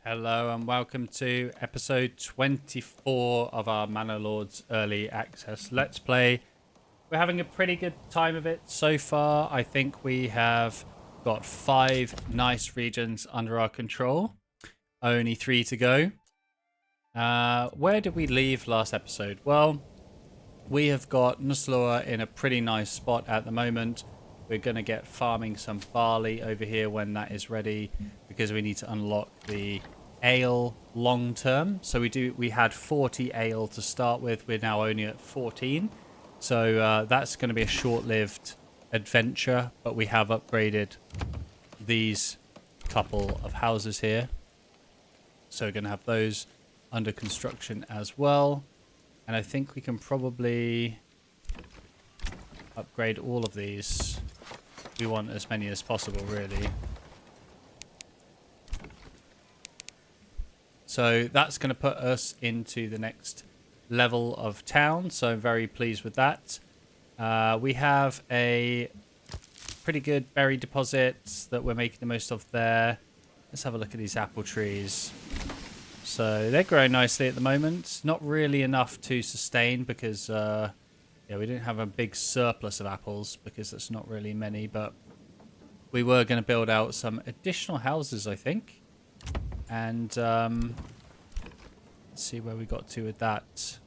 Hello and welcome to episode 24 of our Manor Lords Early Access Let's Play. We're having a pretty good time of it so far. I think we have got 5 nice regions under our control. Only 3 to go. Where did we leave last episode? Well, we have got Nuslua in a pretty nice spot at the moment. We're going to get farming some barley over here when that is ready because we need to unlock the ale long term. So we had 40 ale to start with. We're now only at 14. So that's going to be a short-lived adventure, but we have upgraded these couple of houses here. So we're going to have those under construction as well. And I think we can probably upgrade all of these. We want as many as possible, really. So that's going to put us into the next level of town. So I'm very pleased with that. We have a pretty good berry deposit that we're making the most of there. Let's have a look at these apple trees. So they're growing nicely at the moment. Not really enough to sustain because we didn't have a big surplus of apples because that's not really many, but we were going to build out some additional houses, I think. And let's see where we got to with that.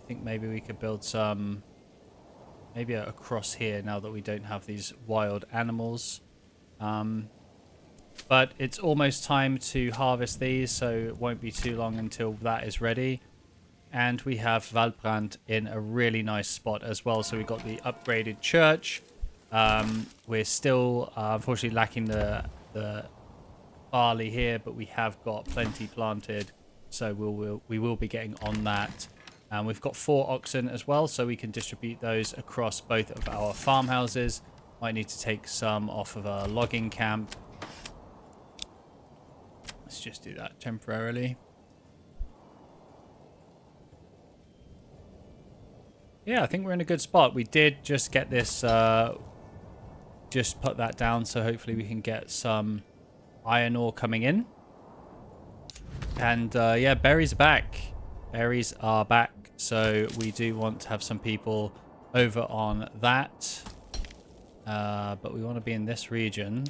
I think maybe we could build some, maybe across here now that we don't have these wild animals. But it's almost time to harvest these, so it won't be too long until that is ready. And we have Valbrand in a really nice spot as well. So we've got the upgraded church. We're still, unfortunately, lacking the barley here, but we have got plenty planted. So we will be getting on that. And we've got 4 oxen as well, so we can distribute those across both of our farmhouses. Might need to take some off of a logging camp. Let's just do that temporarily. Yeah, I think we're in a good spot. We did just get this, just put that down, so hopefully we can get some iron ore coming in. And yeah, berries are back. Berries are back, so we do want to have some people over on that. But we want to be in this region.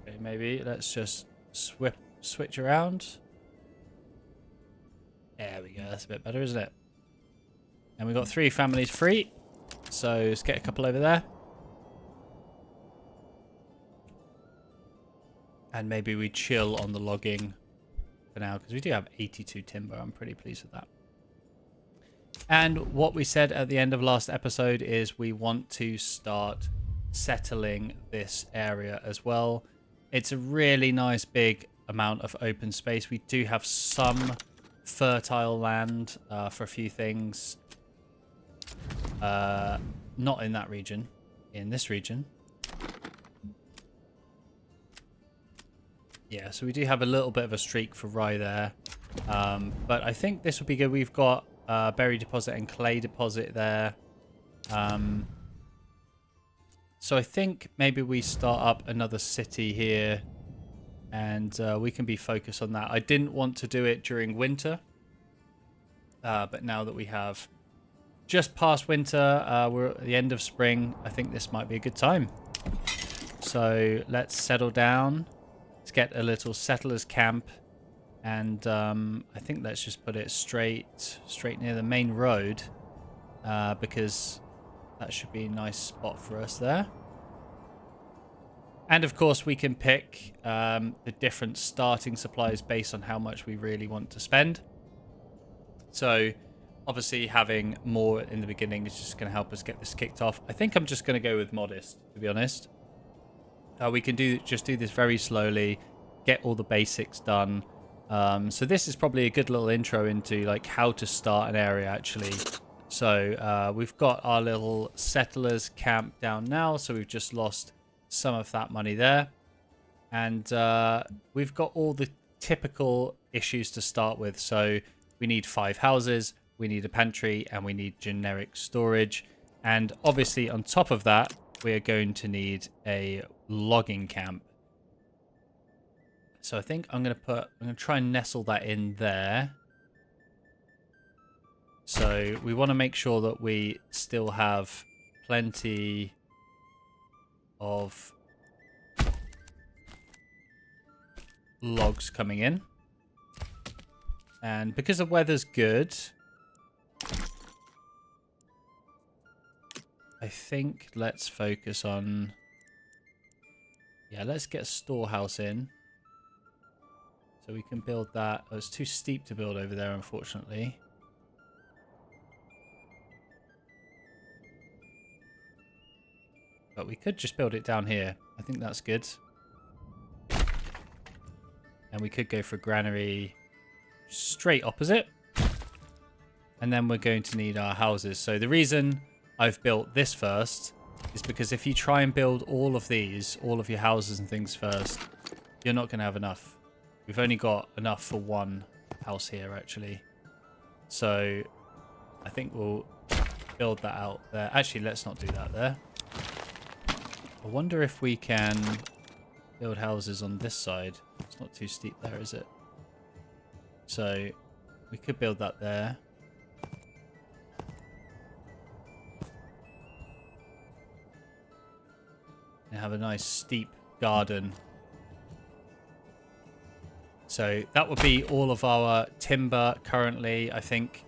Okay, maybe let's just switch around. There we go. That's a bit better, isn't it? And we've got 3 families free. So let's get a couple over there. And maybe we chill on the logging for now, because we do have 82 timber. I'm pretty pleased with that. And what we said at the end of last episode is we want to start settling this area as well. It's a really nice big amount of open space. We do have some fertile land for a few things. Not in that region. In this region. Yeah, so we do have a little bit of a streak for rye there. But I think this would be good. We've got berry deposit and clay deposit there. So I think maybe we start up another city here. And we can be focused on that. I didn't want to do it during winter. But now that we have just past winter, we're at the end of spring, I think this might be a good time. So let's settle down. Let's get a little settlers camp. And I think let's just put it straight near the main road. Because that should be a nice spot for us there. And of course, we can pick the different starting supplies based on how much we really want to spend. So obviously having more in the beginning is just going to help us get this kicked off. I think I'm just going to go with modest, to be honest. We can just do this very slowly, get all the basics done. So this is probably a good little intro into like how to start an area actually. So we've got our little settlers camp down now. So we've just lost some of that money there. And we've got all the typical issues to start with. So we need 5 houses, we need a pantry, and we need generic storage. And obviously on top of that, we are going to need a logging camp. So I think I'm going to try and nestle that in there. So we want to make sure that we still have plenty of logs coming in. And because the weather's good, I think let's focus on... Yeah, let's get a storehouse in. So we can build that. Oh, it's too steep to build over there, unfortunately. But we could just build it down here. I think that's good. And we could go for a granary straight opposite. And then we're going to need our houses. So the reason I've built this first is because if you try and build all of these, all of your houses and things first, you're not going to have enough. We've only got enough for one house here, actually. So I think we'll build that out there. Actually, let's not do that there. I wonder if we can build houses on this side. It's not too steep there, is it? So we could build that there. And have a nice steep garden. So that would be all of our timber currently. I think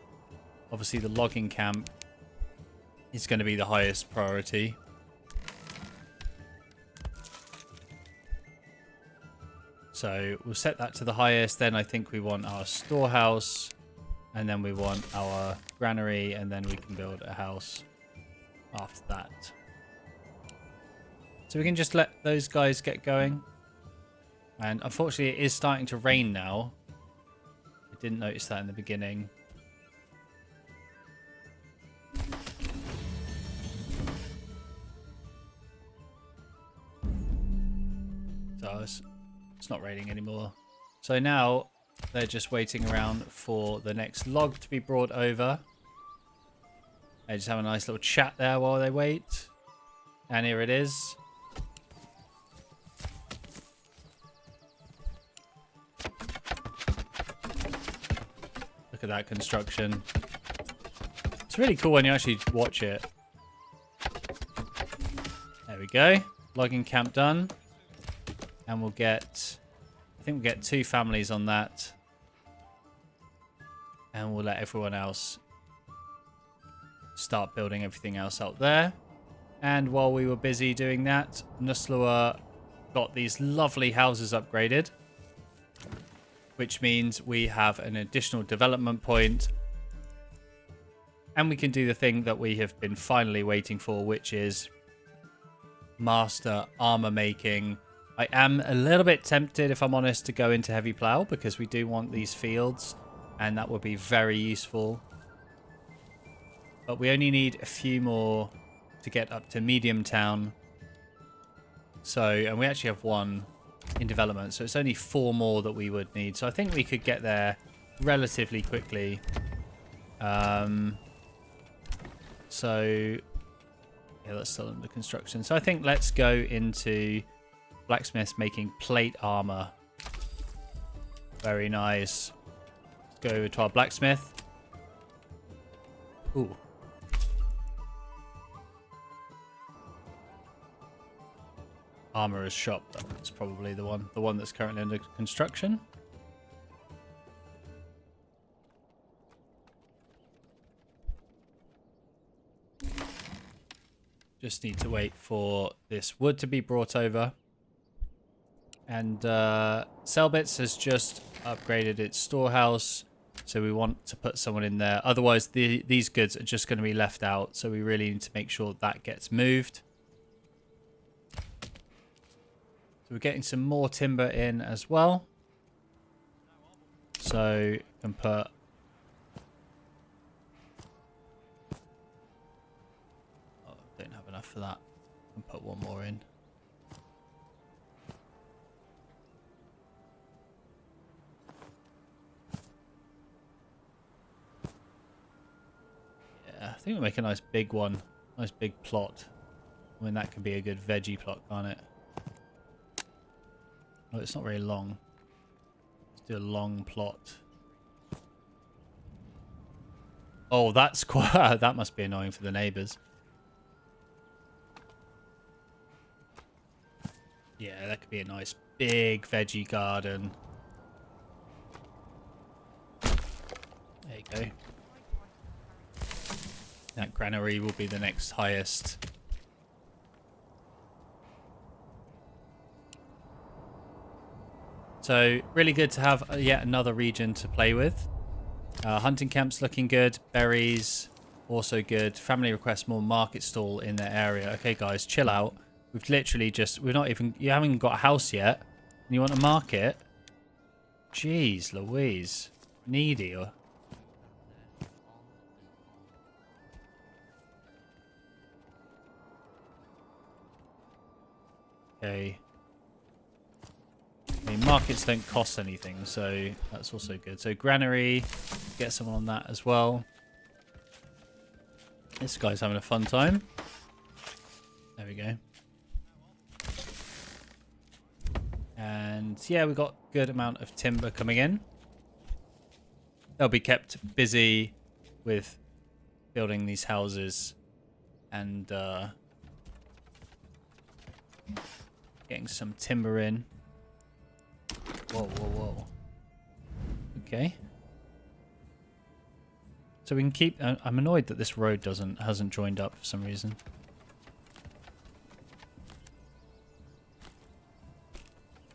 obviously the logging camp is going to be the highest priority. So we'll set that to the highest. Then I think we want our storehouse, and then we want our granary, and then we can build a house after that. So we can just let those guys get going. And unfortunately, it is starting to rain now. I didn't notice that in the beginning. So it's not raining anymore. So now they're just waiting around for the next log to be brought over. They just have a nice little chat there while they wait. And here it is. Look at that construction. It's really cool when you actually watch it. There we go. Logging camp done. And we'll get... I think we'll get 2 families on that. And we'll let everyone else start building everything else out there. And while we were busy doing that, Nuslua got these lovely houses upgraded. Which means we have an additional development point. And we can do the thing that we have been finally waiting for, which is master armor making. I am a little bit tempted, if I'm honest, to go into heavy plow because we do want these fields and that would be very useful. But we only need a few more to get up to medium town. So, and we actually have 1 in development, so it's only 4 more that we would need. So I think we could get there relatively quickly. So yeah, that's still under construction. So I think let's go into blacksmiths making plate armor. Very nice. Let's go over to our blacksmith. Ooh. Armorer's shop. That's probably the one that's currently under construction. Just need to wait for this wood to be brought over. And Selbitz has just upgraded its storehouse, so we want to put someone in there. Otherwise, these goods are just going to be left out, so we really need to make sure that gets moved. So we're getting some more timber in as well. So you can put... Oh, I don't have enough for that. I can put 1 more in. I think we'll make a nice big one. Nice big plot. I mean, that could be a good veggie plot, can't it? Oh, it's not very long. Let's do a long plot. Oh, that's quite... that must be annoying for the neighbours. Yeah, that could be a nice big veggie garden. There you go. That granary will be the next highest. So really good to have yet another region to play with. Hunting camp's looking good. Berries also good. Family requests more market stall in their area. Okay, guys, chill out. We've literally just... we're not even... you haven't got a house yet. And you want a market? Jeez Louise. Needy. Okay. I mean, markets don't cost anything, so that's also good. So granary, get someone on that as well. This guy's having a fun time. There we go. And yeah, we've got a good amount of timber coming in. They'll be kept busy with building these houses and getting some timber in. Whoa, whoa, whoa. Okay. So we can keep... I'm annoyed that this road hasn't joined up for some reason.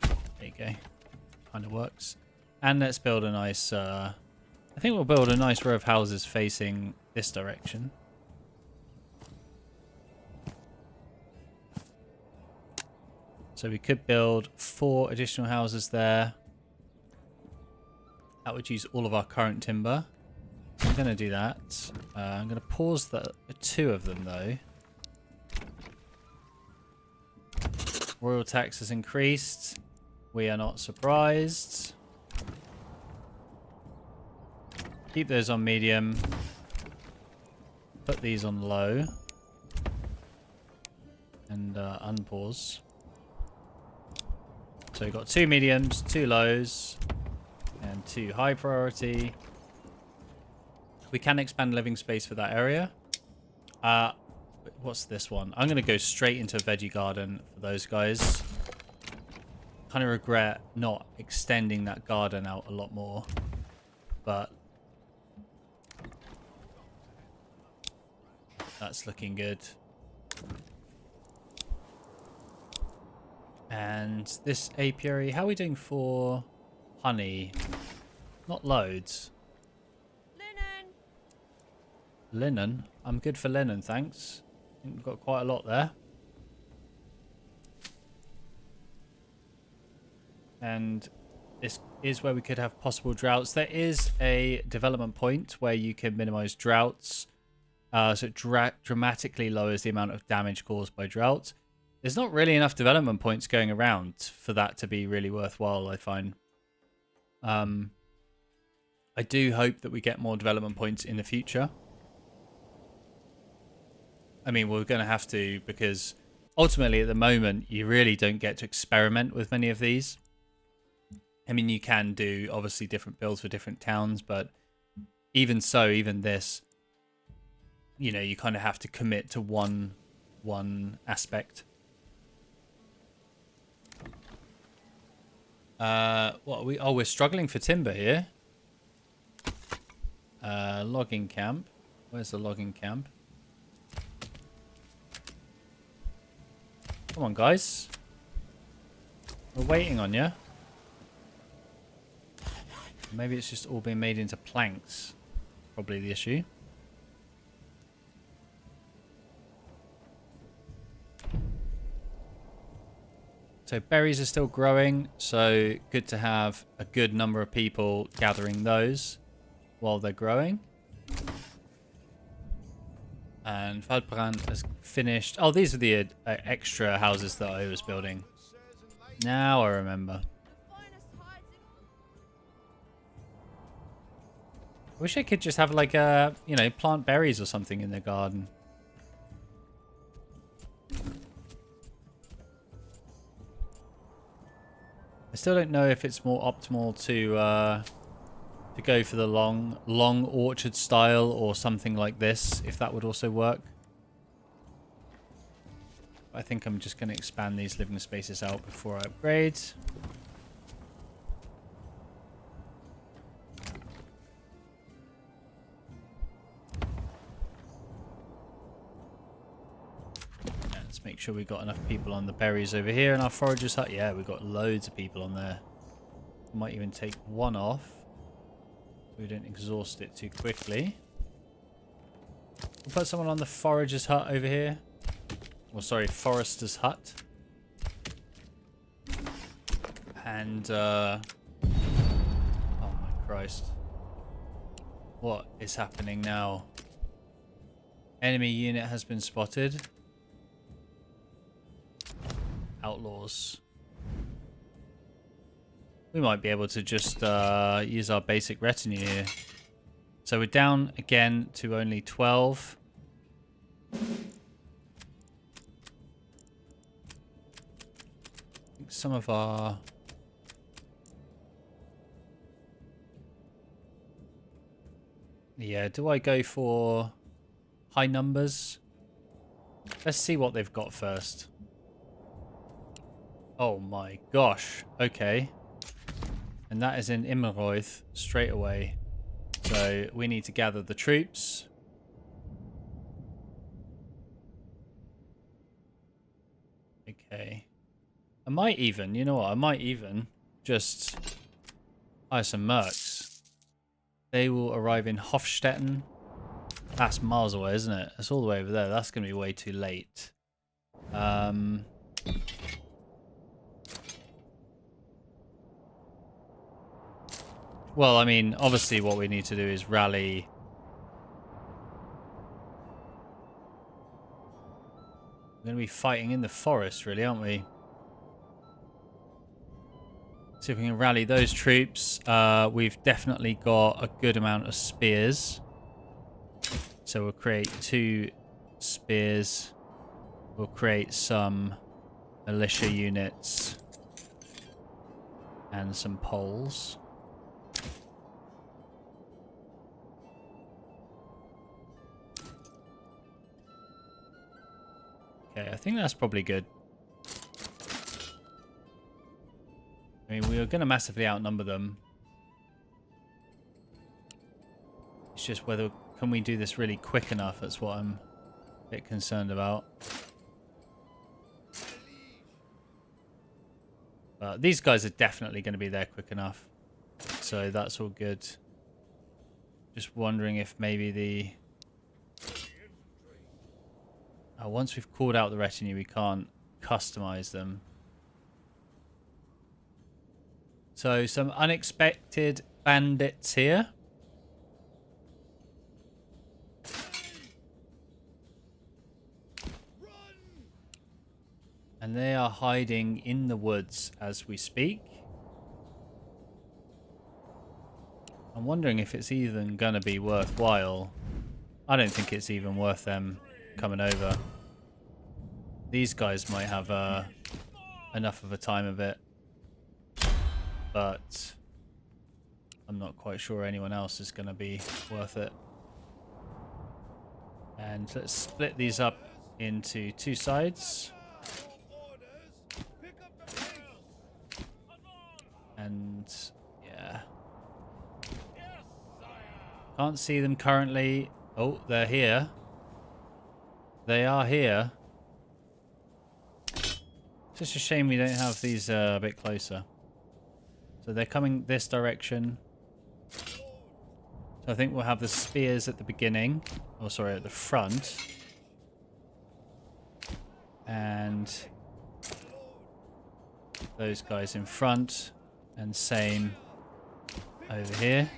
There you go. Kind of works. And let's build a nice... I think we'll build a nice row of houses facing this direction. So we could build 4 additional houses there. That would use all of our current timber. I'm going to do that. I'm going to pause the 2 of them, though. Royal tax has increased. We are not surprised. Keep those on medium. Put these on low. And unpause. So we've got 2 mediums, 2 lows, and 2 high priority. We can expand living space for that area. What's this one? I'm going to go straight into a veggie garden for those guys. Kind of regret not extending that garden out a lot more. But that's looking good. And this apiary, how are we doing for honey? Not loads. Linen. Linen? I'm good for linen, thanks. I think we've got quite a lot there. And this is where we could have possible droughts. There is a development point where you can minimize droughts. So it dramatically lowers the amount of damage caused by drought. There's not really enough development points going around for that to be really worthwhile, I find. I do hope that we get more development points in the future. I mean, we're going to have to, because ultimately at the moment, you really don't get to experiment with many of these. I mean, you can do, obviously, different builds for different towns, but even so, even this, you know, you kind of have to commit to one aspect. What are we? Oh, we're struggling for timber here. Logging camp. Where's the logging camp? Come on, guys. We're waiting on you. Maybe it's just all been made into planks. Probably the issue. So berries are still growing, so good to have a good number of people gathering those while they're growing. And Waldbrand has finished. Oh, these are the extra houses that I was building. Now I remember. I wish I could just have like a, you know, plant berries or something in the garden. still don't know if it's more optimal to go for the long orchard style or something like this, if that would also work. I think I'm just going to expand these living spaces out before I upgrade. Let's make sure we've got enough people on the berries over here in our forager's hut. Yeah, we've got loads of people on there. Might even take one off so we don't exhaust it too quickly. We'll put someone on the forager's hut over here. Or sorry, forester's hut. And oh my Christ. What is happening now? Enemy unit has been spotted. Outlaws. We might be able to just use our basic retinue here. So we're down again to only 12. I think some of our... Yeah, do I go for high numbers? Let's see what they've got first. Oh my gosh. Okay. And that is in Immereuth straight away. So we need to gather the troops. Okay. I might even, you know what? I might even just hire some mercs. They will arrive in Hofstetten. That's miles away, isn't it? It's all the way over there. That's going to be way too late. Well, I mean, obviously what we need to do is rally. We're going to be fighting in the forest, really, aren't we? See if we can rally those troops. We've definitely got a good amount of spears. So we'll create 2 spears. We'll create some militia units. And some poles. Okay, I think that's probably good. I mean, we are going to massively outnumber them. It's just whether... Can we do this really quick enough? That's what I'm a bit concerned about. But these guys are definitely going to be there quick enough. So that's all good. Just wondering if maybe the... once we've called out the retinue, we can't customize them. So some unexpected bandits here. And they are hiding in the woods as we speak. I'm wondering if it's even going to be worthwhile. I don't think it's even worth them coming over. These guys might have enough of a time of it. But I'm not quite sure anyone else is going to be worth it. And let's split these up into 2 sides. And yeah. Can't see them currently. Oh, they're here. They are here. Just a shame we don't have these a bit closer. So they're coming this direction. So I think we'll have the spears at the beginning. Oh, sorry, at the front. And those guys in front. And same over here.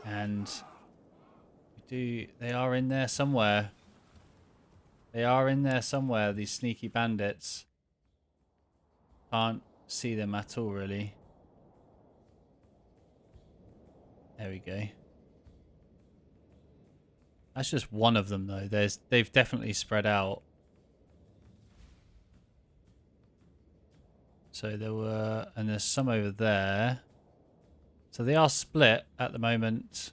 And they are in there somewhere. They are in there somewhere, these sneaky bandits. Can't see them at all, really. There we go. That's just one of them, though. They've definitely spread out. So there were, and there's some over there. So they are split at the moment.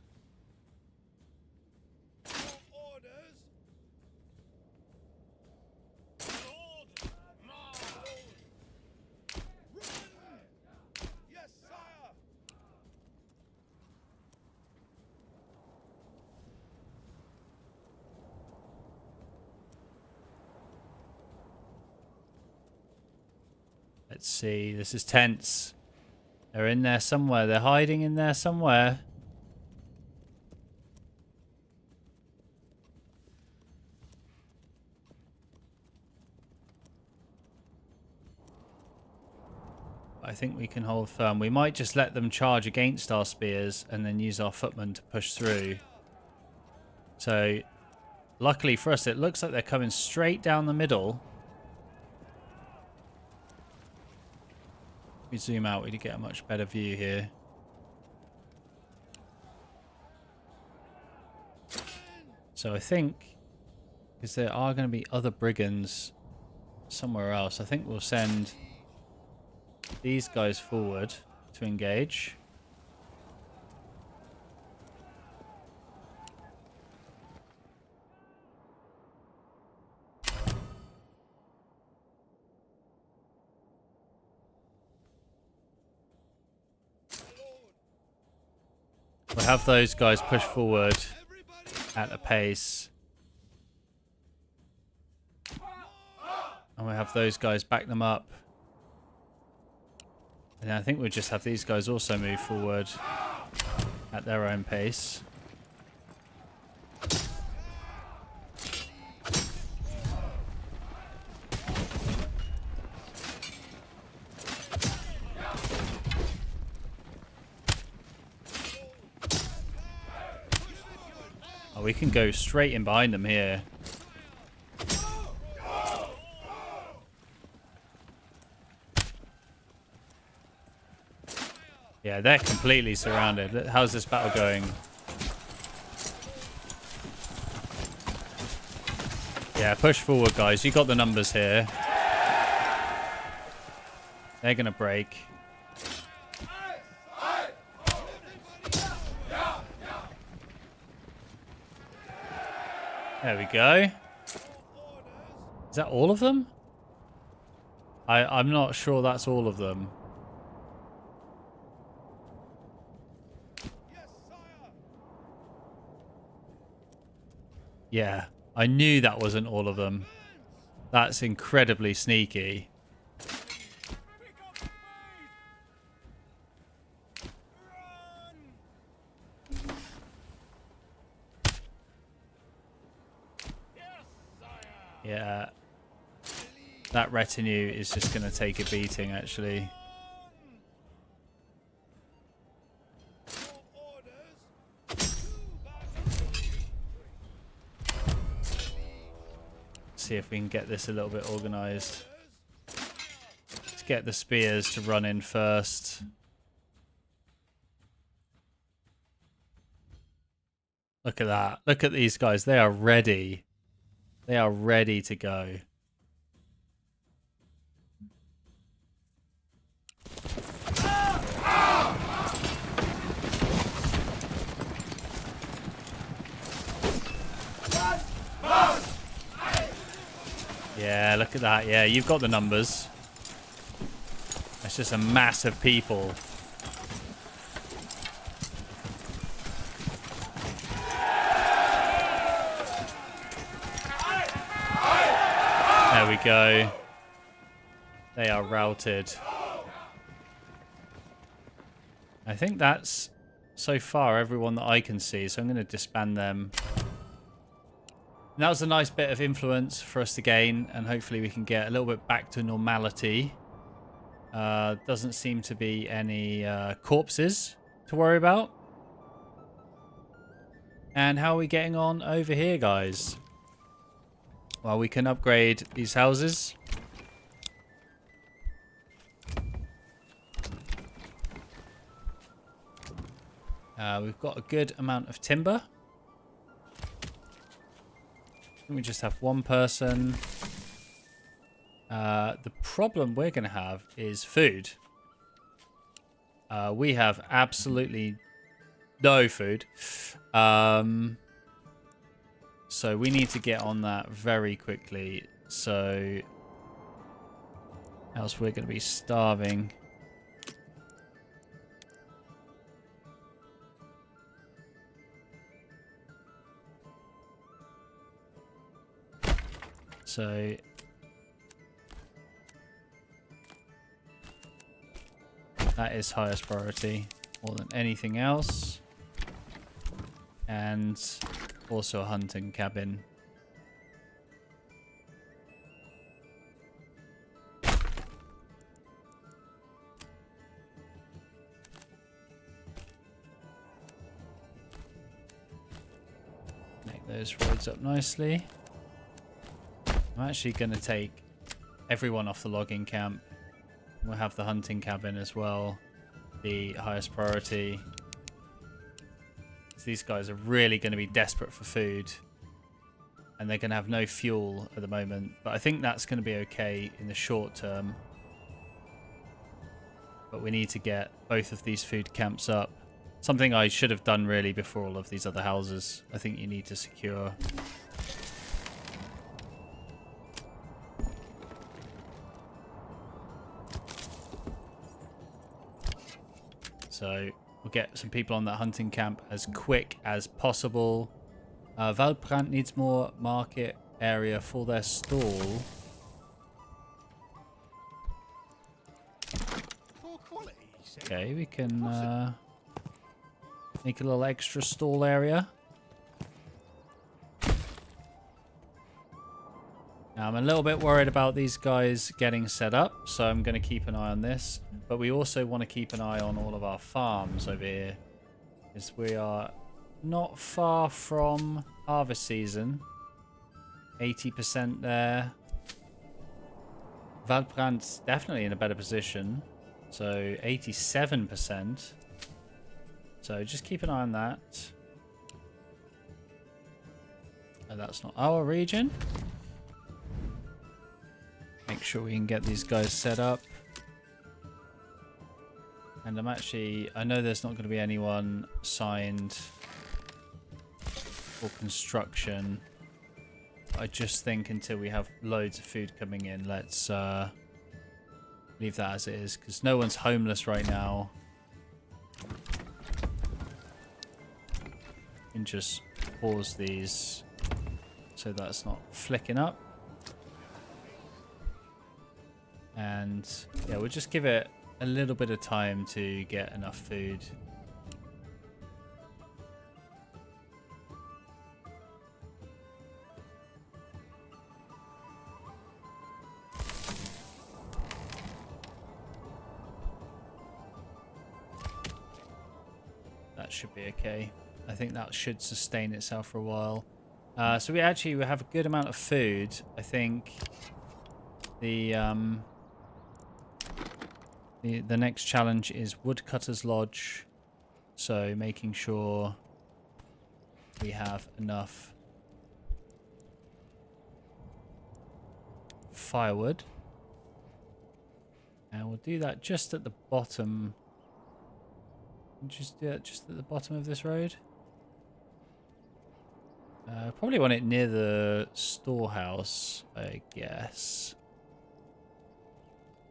Let's see. This is tense. They're in there somewhere. They're hiding in there somewhere. I think we can hold firm. We might just let them charge against our spears and then use our footmen to push through. So, luckily for us, it looks like they're coming straight down the middle. If we zoom out, we can get a much better view here. So I think, because there are going to be other brigands somewhere else, I think we'll send these guys forward to engage. We'll have those guys push forward at a pace. And we'll have those guys back them up. And I think we'll just have these guys also move forward at their own pace. Oh, we can go straight in behind them here. Yeah, they're completely surrounded. How's this battle going? Yeah, push forward, guys. You got the numbers here. They're going to break. There we go. Is that all of them? I'm not sure that's all of them. Yeah, I knew that wasn't all of them. That's incredibly sneaky. Yeah. That retinue is just going to take a beating, actually. See if we can get this a little bit organized. Let's get the spears to run in first. Look at that. Look at these guys. They are ready. They are ready to go. Yeah, look at that. Yeah, you've got the numbers. That's just a mass of people. There we go. They are routed. I think that's, so far, everyone that I can see. So I'm going to disband them. And that was a nice bit of influence for us to gain. And hopefully we can get a little bit back to normality. Doesn't seem to be any corpses to worry about. And how are we getting on over here, guys? Well, we can upgrade these houses. We've got a good amount of timber. We just have one person. The problem we're going to have is food. We have absolutely no food. So we need to get on that very quickly. So else we're going to be starving. So that is highest priority more than anything else. And also a hunting cabin. Make those roads up nicely. I'm actually going to take everyone off the logging camp. We'll have the hunting cabin as well, the highest priority. So these guys are really going to be desperate for food, and they're going to have no fuel at the moment. But I think that's going to be okay in the short term. But we need to get both of these food camps up. Something I should have done really before all of these other houses. I think you need to secure. So we'll get some people on that hunting camp as quick as possible. Waldbrand needs more market area for their stall. Okay, we can make a little extra stall area. Now, I'm a little bit worried about these guys getting set up, so I'm going to keep an eye on this. But we also want to keep an eye on all of our farms over here, because we are not far from harvest season. 80% there. Waldbrand's definitely in a better position, so 87%. So just keep an eye on that. And that's not our region. Make sure we can get these guys set up. And I know there's not going to be anyone signed for construction. I just think until we have loads of food coming in, let's leave that as it is, because no one's homeless right now. And just pause these so that's not flicking up. And yeah, we'll just give it a little bit of time to get enough food. That should be okay. I think that should sustain itself for a while. So we have a good amount of food. I think the next challenge is Woodcutter's Lodge. So making sure we have enough firewood. And we'll do that just at the bottom. Just do it just at the bottom of this road. Probably want it near the storehouse, I guess.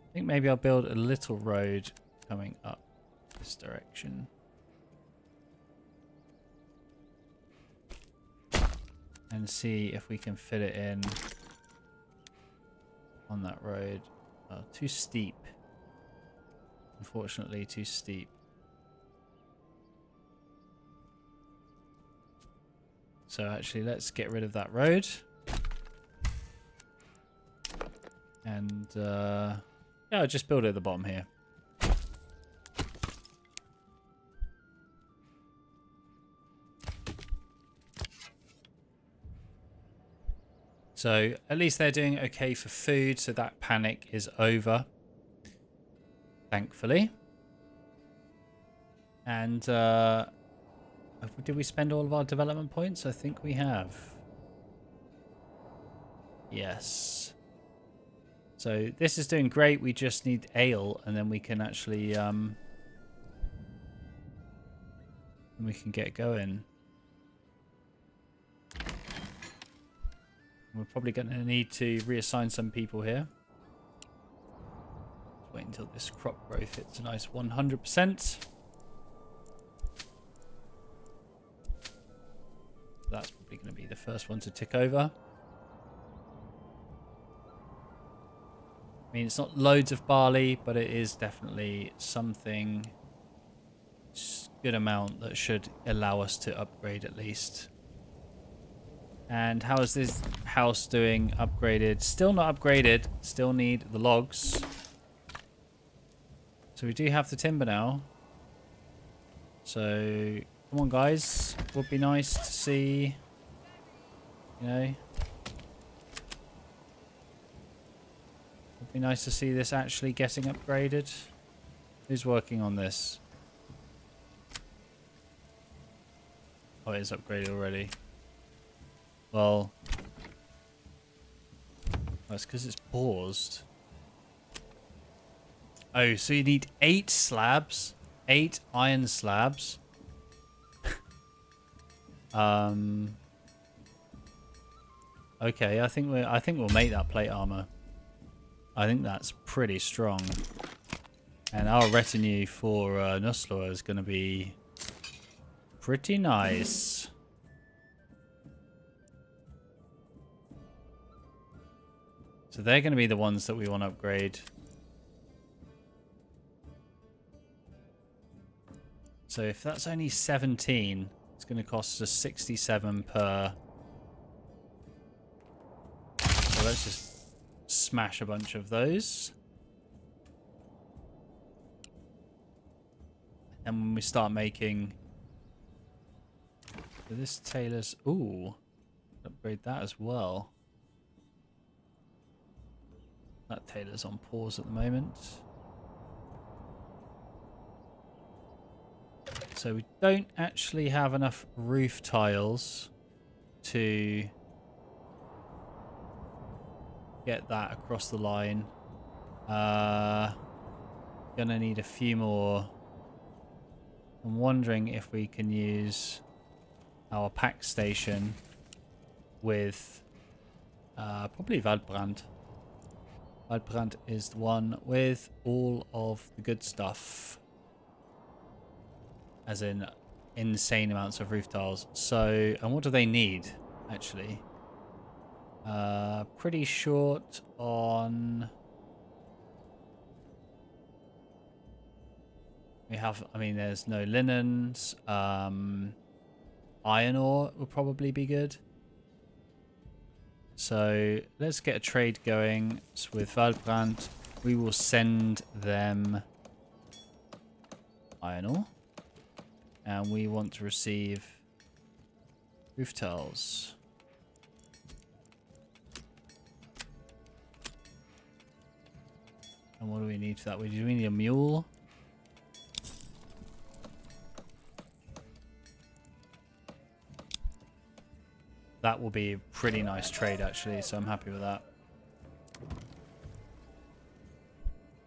I think maybe I'll build a little road coming up this direction. And see if we can fit it in on that road. Oh, too steep. Unfortunately, too steep. So actually, let's get rid of that road. And yeah, I'll just build it at the bottom here. So at least they're doing okay for food, so that panic is over, thankfully. And did we spend all of our development points? I think we have. Yes. So this is doing great. We just need ale, and then we can actually we can get going. We're probably going to need to reassign some people here. Let's wait until this crop growth hits a nice 100%. That's probably going to be the first one to tick over. I mean, it's not loads of barley, but it is definitely something, good amount that should allow us to upgrade at least. And how is this house doing? Upgraded. Still not upgraded. Still need the logs. So we do have the timber now. So come on, guys. Would be nice to see, you know. Would be nice to see this actually getting upgraded. Who's working on this? Oh, it is upgraded already. Well, that's because it's paused. Oh, so you need 8 slabs, 8 iron slabs. Okay, I think we'll make that plate armor. I think that's pretty strong, and our retinue for Nuslor is going to be pretty nice. So they're going to be the ones that we want to upgrade. So if that's only 17, it's going to cost us 67 per. So let's just smash a bunch of those. And when we start making... So this tailor's... Ooh. Upgrade that as well. That tailor's on pause at the moment. So we don't actually have enough roof tiles to get that across the line. Gonna need a few more. I'm wondering if we can use our pack station with probably Waldbrand. Waldbrand is the one with all of the good stuff. As in insane amounts of roof tiles. So, and what do they need, actually? Pretty short on... We have, I mean, there's no linens. Iron ore will probably be good. So let's get a trade going with Waldbrand. We will send them iron ore. And we want to receive roof tiles. And what do we need for that? Do we need a mule? That will be a pretty nice trade, actually, so I'm happy with that.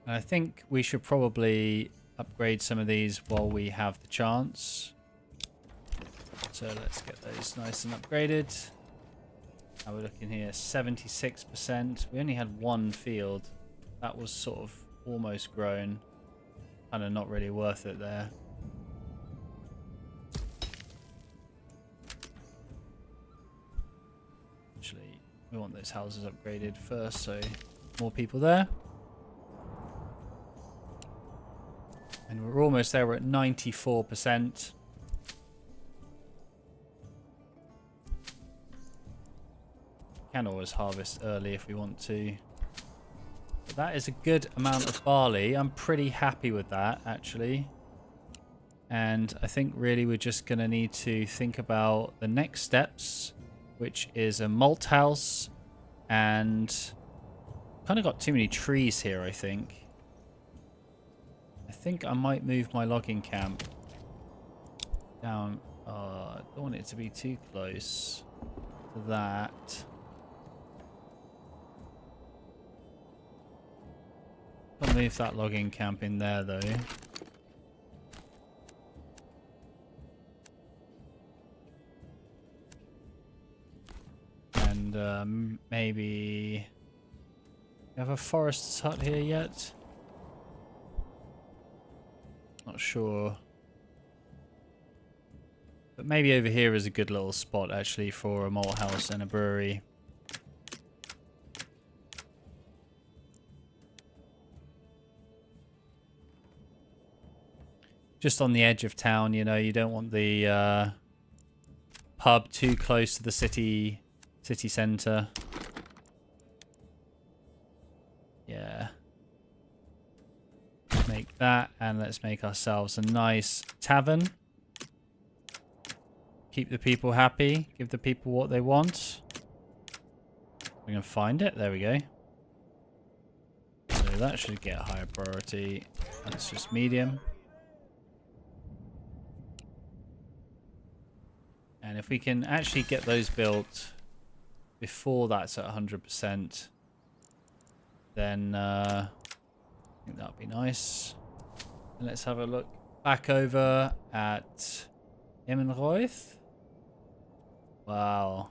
And I think we should probably upgrade some of these while we have the chance. So let's get those nice and upgraded. How we're looking here, 76%. We only had one field. That was sort of almost grown. Kind of not really worth it there. Actually, we want those houses upgraded first, so more people there. And we're almost there. We're at 94%. Can always harvest early if we want to. But that is a good amount of barley. I'm pretty happy with that, actually. And I think really we're just going to need to think about the next steps, which is a malt house. And kind of got too many trees here, I think. I think I might move my logging camp down. I don't want it to be too close to that. I'll move that logging camp in there, though. And maybe... You have a forester's hut here yet? Not sure. But maybe over here is a good little spot, actually, for a malt house and a brewery. Just on the edge of town, you know, you don't want the pub too close to the city centre. Yeah. Make that, and let's make ourselves a nice tavern. Keep the people happy. Give the people what they want. We're going to find it. There we go. So that should get a higher priority. That's just medium. And if we can actually get those built before that's at 100%, then I think that would be nice. And let's have a look back over at Immenroith. Wow.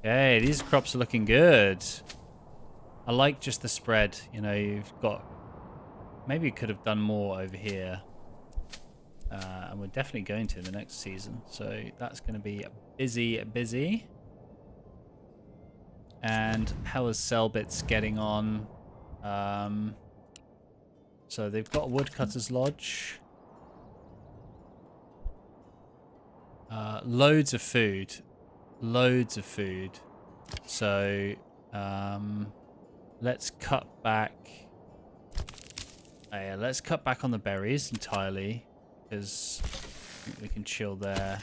Okay, these crops are looking good. I like just the spread. You know, you've got... Maybe you could have done more over here. And we're definitely going to in the next season. So that's going to be busy. And how is Selbitz getting on? So they've got a woodcutter's lodge. Loads of food. So let's cut back. Yeah, let's cut back on the berries entirely, because I think we can chill there.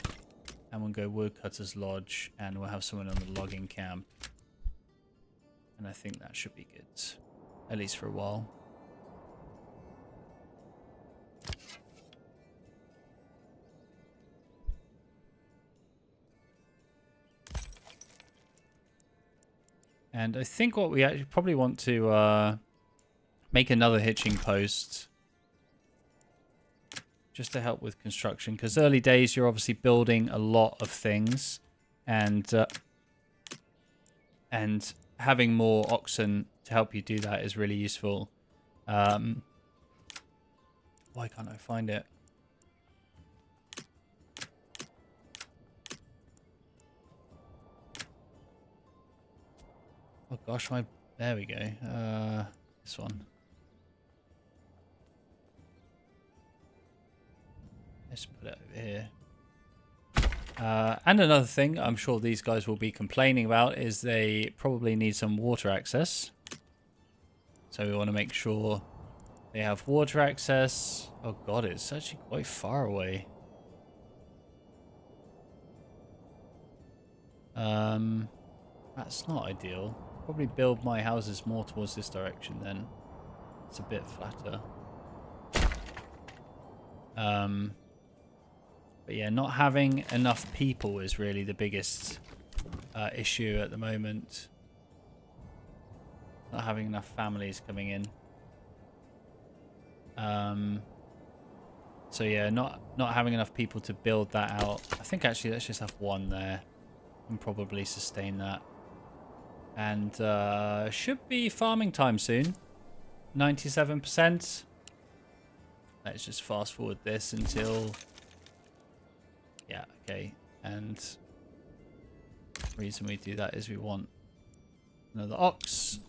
And we'll go woodcutter's lodge, and we'll have someone on the logging camp. And I think that should be good, at least for a while. And I think what we actually probably want to make another hitching post just to help with construction, because early days you're obviously building a lot of things, and having more oxen to help you do that is really useful. Why can't I find it? Oh gosh, there we go. This one. Let's put it over here. And another thing I'm sure these guys will be complaining about is they probably need some water access. So we want to make sure they have water access. Oh god, it's actually quite far away. That's not ideal. Probably build my houses more towards this direction then. It's a bit flatter. But yeah, not having enough people is really the biggest issue at the moment. Not having enough families coming in. So yeah, not having enough people to build that out. I think actually let's just have one there and probably sustain that. And should be farming time soon. 97%. Let's just fast forward this until... Yeah, okay. And the reason we do that is we want another ox.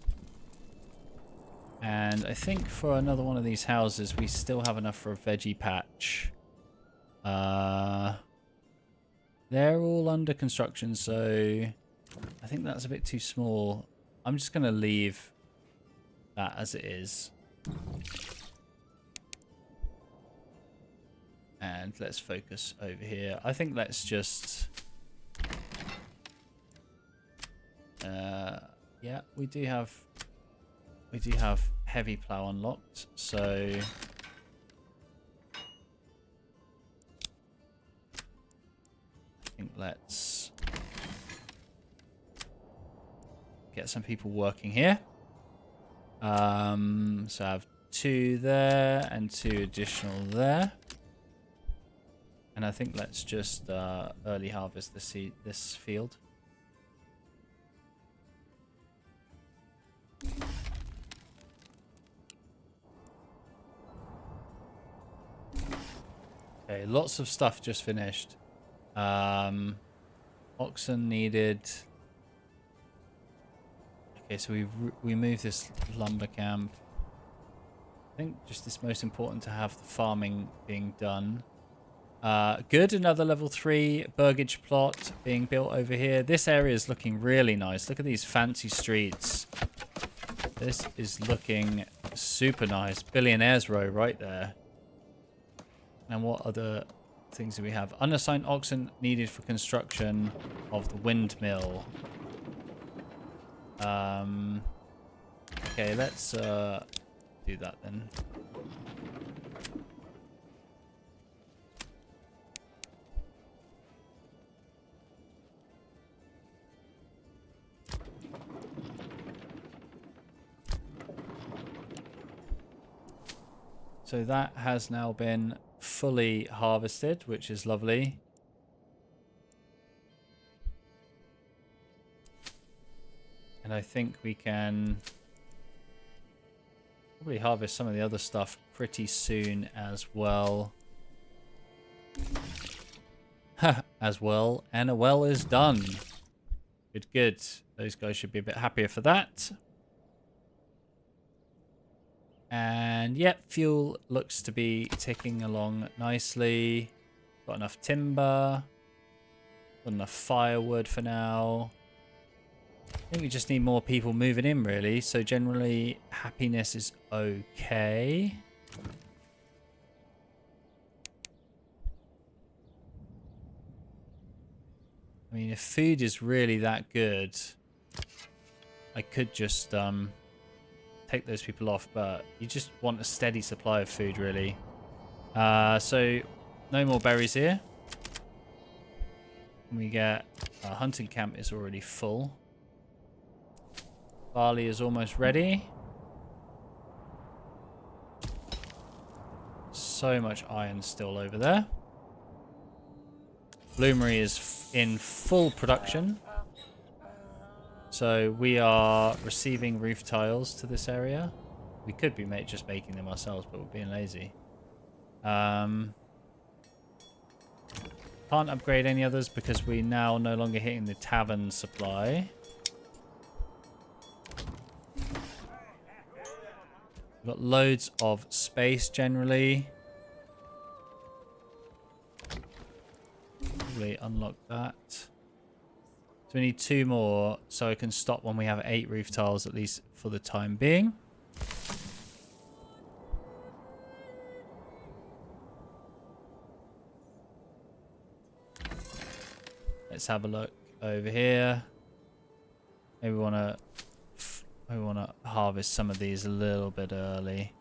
And I think for another one of these houses, we still have enough for a veggie patch. They're all under construction, so I think that's a bit too small. I'm just going to leave that as it is. And let's focus over here. I think let's just... yeah, we do have heavy plow unlocked, so... I think let's get some people working here. So I have 2 there and 2 additional there. And I think let's just early harvest this field. Okay, lots of stuff just finished. Oxen needed. Okay, so we moved this lumber camp. I think just it's most important to have the farming being done. Good, another level 3 burgage plot being built over here. This area is looking really nice. Look at these fancy streets. This is looking super nice. Billionaires Row right there. And what other things do we have? Unassigned oxen needed for construction of the windmill. Okay, let's do that then. So that has now been fully harvested, which is lovely. And I think we can probably harvest some of the other stuff pretty soon as well. As well. And a well is done. Good, good. Those guys should be a bit happier for that. And yep, fuel looks to be ticking along nicely. Got enough timber. Got enough firewood for now. I think we just need more people moving in, really. So generally, happiness is okay. I mean, if food is really that good, I could just take those people off, but you just want a steady supply of food, really. So no more berries here. We get our hunting camp is already full. Barley is almost ready. So much iron still over there. Bloomery is in full production. So we are receiving roof tiles to this area. We could be just making them ourselves, but we're being lazy. Can't upgrade any others because we're now no longer hitting the tavern supply. We've got loads of space generally. Probably unlock that. So we need 2 more, so I can stop when we have 8 roof tiles, at least for the time being. Let's have a look over here. Maybe we want to harvest some of these a little bit early.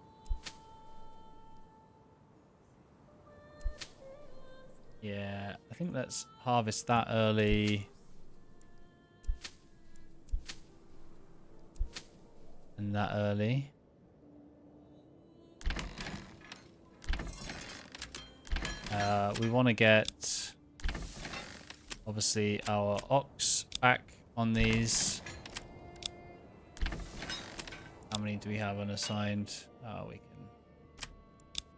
Yeah, I think let's harvest that early. And that early. We want to get obviously our ox back on these. How many do we have unassigned? Oh, we can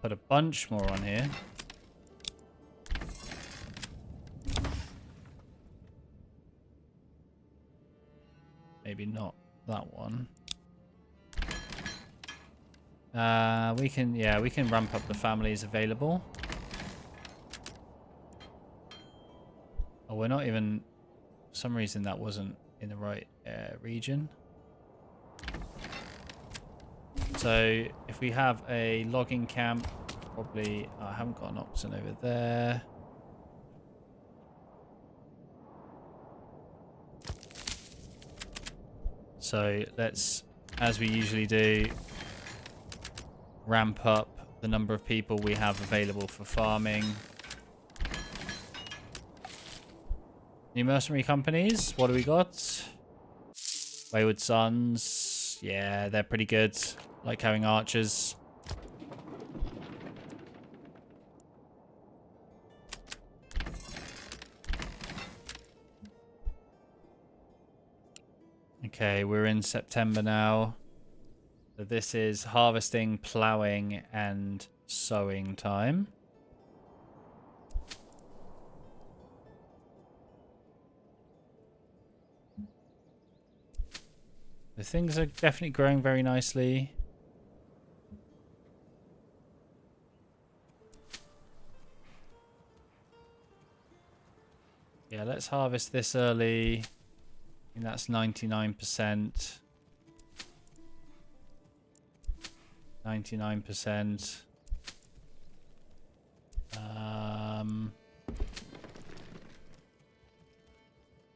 put a bunch more on here. Maybe not that one. We can ramp up the families available. Oh, we're not even, for some reason that wasn't in the right region. So if we have a logging camp, probably, I haven't got an oxen over there. So let's, as we usually do, ramp up the number of people we have available for farming. New mercenary companies, what do we got? Wayward Sons. Yeah, they're pretty good. Like having archers. Okay, we're in September now. So this is harvesting, ploughing, and sowing time. The things are definitely growing very nicely. Yeah, let's harvest this early. And that's 99%. 99%.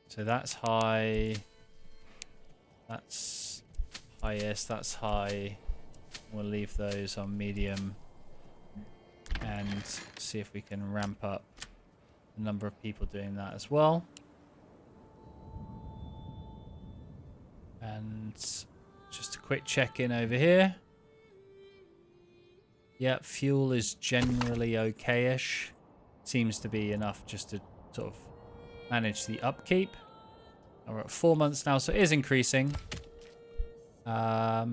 So that's high. That's highest. That's high. We'll leave those on medium. And see if we can ramp up the number of people doing that as well. And just a quick check-in over here. Yep, fuel is generally okay-ish. Seems to be enough just to sort of manage the upkeep. We're at 4 months now, so it is increasing. I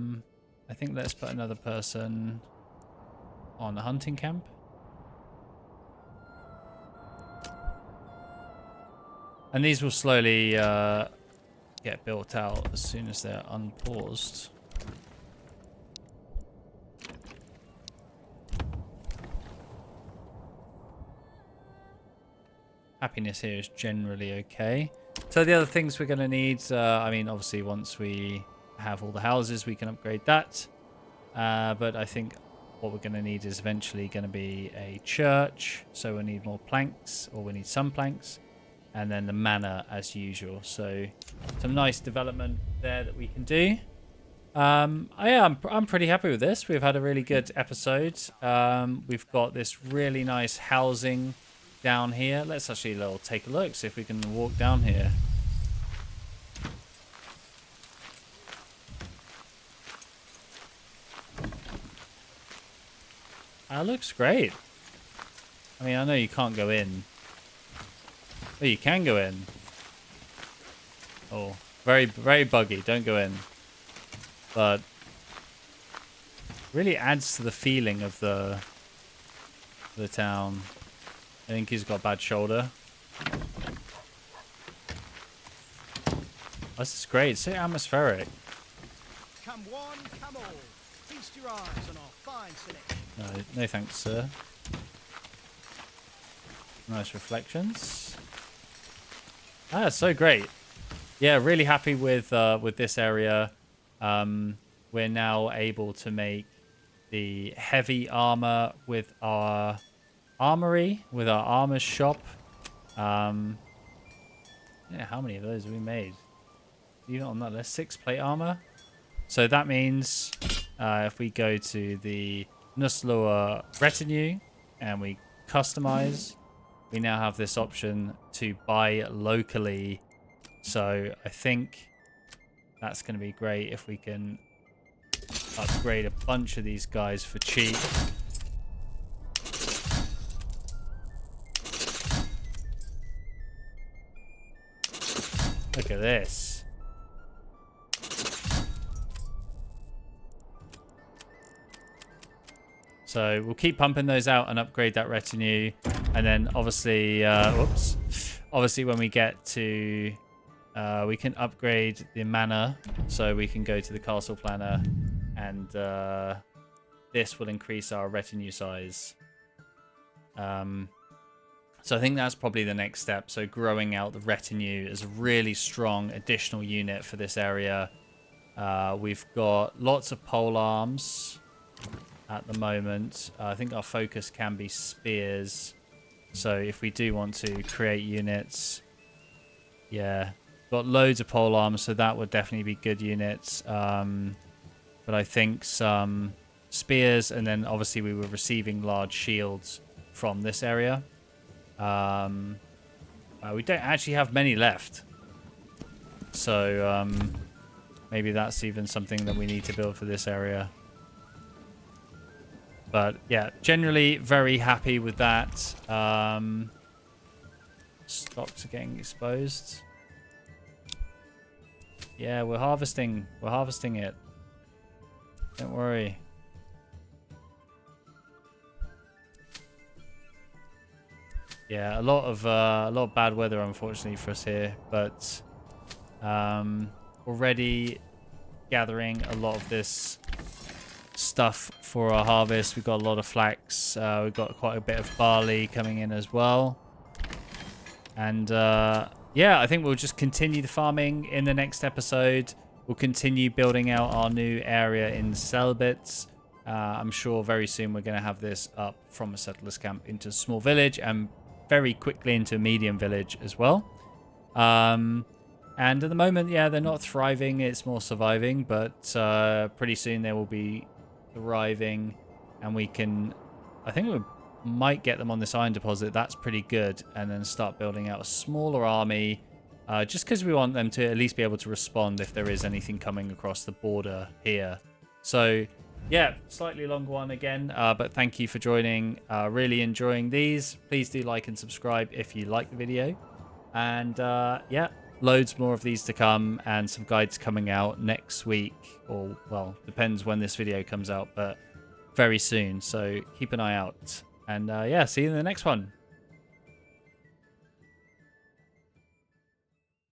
think let's put another person on a hunting camp. And these will slowly get built out as soon as they're unpaused. Happiness here is generally okay. So the other things we're going to need, I mean, obviously once we have all the houses, we can upgrade that. But I think what we're going to need is eventually going to be a church. So we need more planks, or we need some planks. And then the manor as usual. So some nice development there that we can do. I'm pretty happy with this. We've had a really good episode. We've got this really nice housing down here. Let's actually take a look, see if we can walk down here. That looks great. I mean, I know you can't go in. Oh, you can go in. Oh, very, very buggy. Don't go in. But really adds to the feeling of the town. I think he's got a bad shoulder. This is great. It's so atmospheric. Come one, come all. Feast your eyes on our fine selection. No thanks, sir. Nice reflections. Ah, it's so great. Yeah, really happy with this area. We're now able to make the heavy armor with our armory, with our armor shop. Yeah, how many of those have we made? Even on that list, 6 plate armor. So that means if we go to the Nuslower retinue and we customize, we now have this option to buy locally. So I think that's going to be great if we can upgrade a bunch of these guys for cheap. Look at this. So we'll keep pumping those out and upgrade that retinue. And then obviously, whoops. Obviously when we get to, we can upgrade the manor. So we can go to the castle planner and this will increase our retinue size. So I think that's probably the next step. So growing out the retinue is a really strong additional unit for this area. We've got lots of pole arms at the moment. I think our focus can be spears. So if we do want to create units, yeah, got loads of pole arms, so that would definitely be good units. But I think some spears, and then obviously we were receiving large shields from this area. We don't actually have many left, so maybe that's even something that we need to build for this area. But yeah, generally very happy with that. Stocks are getting exposed. Yeah, we're harvesting. We're harvesting it. Don't worry. Yeah, a lot of bad weather, unfortunately, for us here. But already gathering a lot of this stuff for our harvest. We've got a lot of flax. We've got quite a bit of barley coming in as well. And yeah, I think we'll just continue the farming in the next episode. We'll continue building out our new area in Selbitz. I'm sure very soon we're going to have this up from a settlers camp into a small village and very quickly into a medium village as well. And at the moment, yeah, they're not thriving. It's more surviving. But pretty soon they will be thriving. And we can... I think we might get them on this iron deposit. That's pretty good. And then start building out a smaller army. Just because we want them to at least be able to respond if there is anything coming across the border here. So... yeah, slightly longer one again, but thank you for joining. Really enjoying these. Please do like and subscribe if you like the video. And yeah, loads more of these to come and some guides coming out next week. Or, well, depends when this video comes out, but very soon. So keep an eye out. And yeah, see you in the next one.